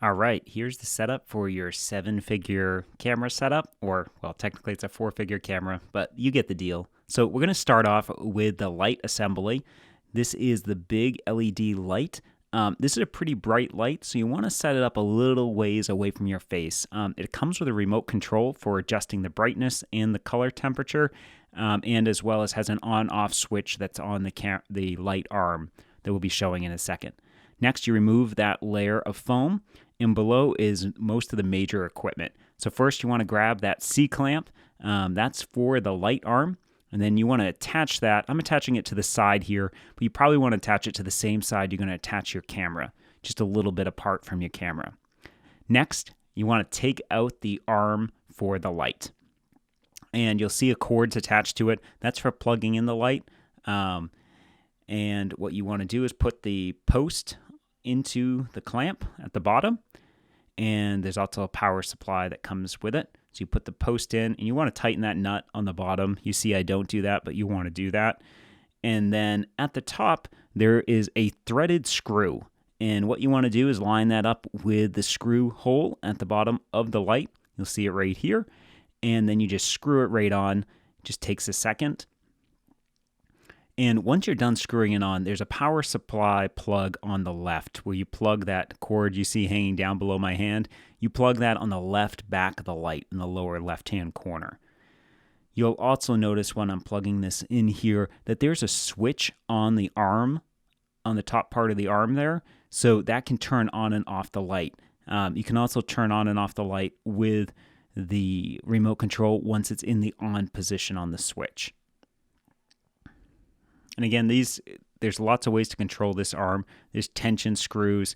All right, here's the setup for your 7-figure camera setup, or, well, technically it's a 4-figure camera, but you get the deal. So we're going to start off with the light assembly. This is the big LED light. This is a pretty bright light, so you want to set it up a little ways away from your face. It comes with a remote control for adjusting the brightness and the color temperature, and as well as has an on-off switch that's on the light arm that we'll be showing in a second. Next, you remove that layer of foam, and below is most of the major equipment. So first, you want to grab that C-clamp. That's for the light arm. And then you want to attach that. I'm attaching it to the side here, but you probably want to attach it to the same side you're going to attach your camera, just a little bit apart from your camera. Next, you want to take out the arm for the light. And you'll see a cord's attached to it. That's for plugging in the light. And what you want to do is put the post into the clamp at the bottom, and there's also a power supply that comes with it. So you put the post in, and you want to tighten that nut on the bottom. You see I don't do that, but you want to do that. And then at the top, there is a threaded screw. And what you want to do is line that up with the screw hole at the bottom of the light. You'll see it right here. And then you just screw it right on. It just takes a second. And once you're done screwing it on, there's a power supply plug on the left where you plug that cord you see hanging down below my hand. You plug that on the left back of the light in the lower left-hand corner. You'll also notice when I'm plugging this in here that there's a switch on the arm, on the top part of the arm there, so that can turn on and off the light. You can also turn on and off the light with the remote control once it's in the on position on the switch. And again, there's lots of ways to control this arm. There's tension screws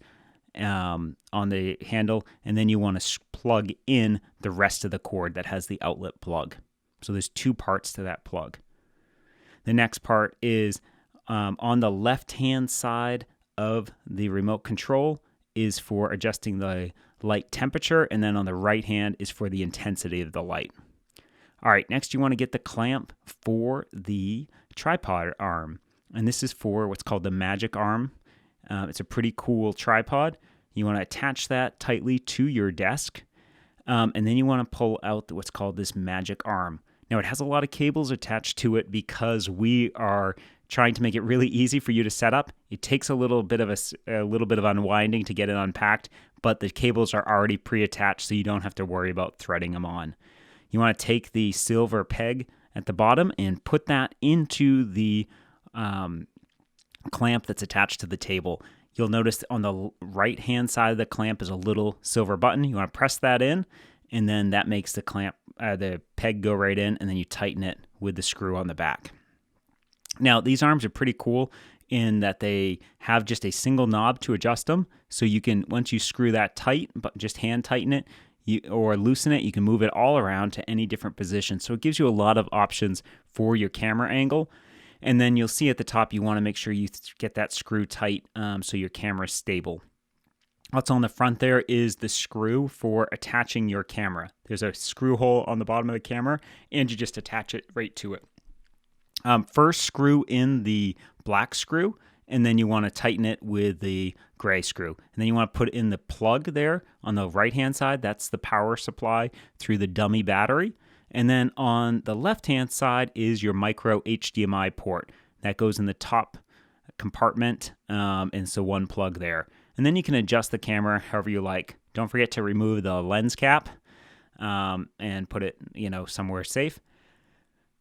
on the handle, and then you want to plug in the rest of the cord that has the outlet plug. So there's two parts to that plug. The next part is on the left-hand side of the remote control is for adjusting the light temperature, and then on the right hand is for the intensity of the light. All right, next you want to get the clamp for the tripod arm, and this is for what's called the Magic Arm. It's a pretty cool tripod. You want to attach that tightly to your desk, and then you want to pull out what's called this Magic Arm. Now, it has a lot of cables attached to it because we are trying to make it really easy for you to set up. It takes a little bit of unwinding to get it unpacked, but the cables are already pre-attached, so you don't have to worry about threading them on. You want to take the silver peg at the bottom and put that into the clamp that's attached to the table. You'll notice on the right-hand side of the clamp is a little silver button. You want to press that in, and then that makes the peg go right in, and then you tighten it with the screw on the back. Now, these arms are pretty cool in that they have just a single knob to adjust them. So you can, once you screw that tight, but just hand tighten it, or loosen it, you can move it all around to any different position. So it gives you a lot of options for your camera angle. And then you'll see at the top, you want to make sure you get that screw tight so your camera is stable. Also on the front there is the screw for attaching your camera. There's a screw hole on the bottom of the camera, and you just attach it right to it. First, screw in the black screw, and then you want to tighten it with the gray screw. And then you want to put in the plug there on the right-hand side. That's the power supply through the dummy battery. And then on the left-hand side is your micro HDMI port. That goes in the top compartment, and so one plug there. And then you can adjust the camera however you like. Don't forget to remove the lens cap and put it, somewhere safe.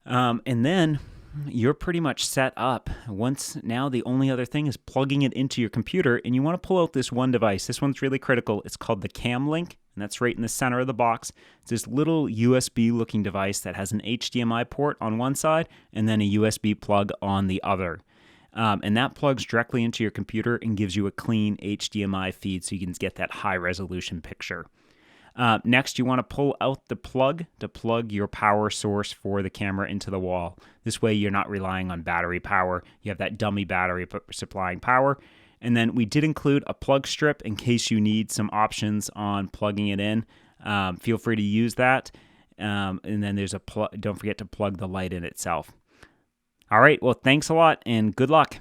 And then you're pretty much set up. Now the only other thing is plugging it into your computer, and you want to pull out this one device. This one's really critical. It's called the Cam Link, and that's right in the center of the box. It's this little USB-looking device that has an HDMI port on one side and then a USB plug on the other. And that plugs directly into your computer and gives you a clean HDMI feed so you can get that high-resolution picture. Next, you want to pull out the plug to plug your power source for the camera into the wall. This way, you're not relying on battery power. You have that dummy battery supplying power. And then we did include a plug strip in case you need some options on plugging it in. Feel free to use that. And then there's don't forget to plug the light in itself. All right, well, thanks a lot and good luck.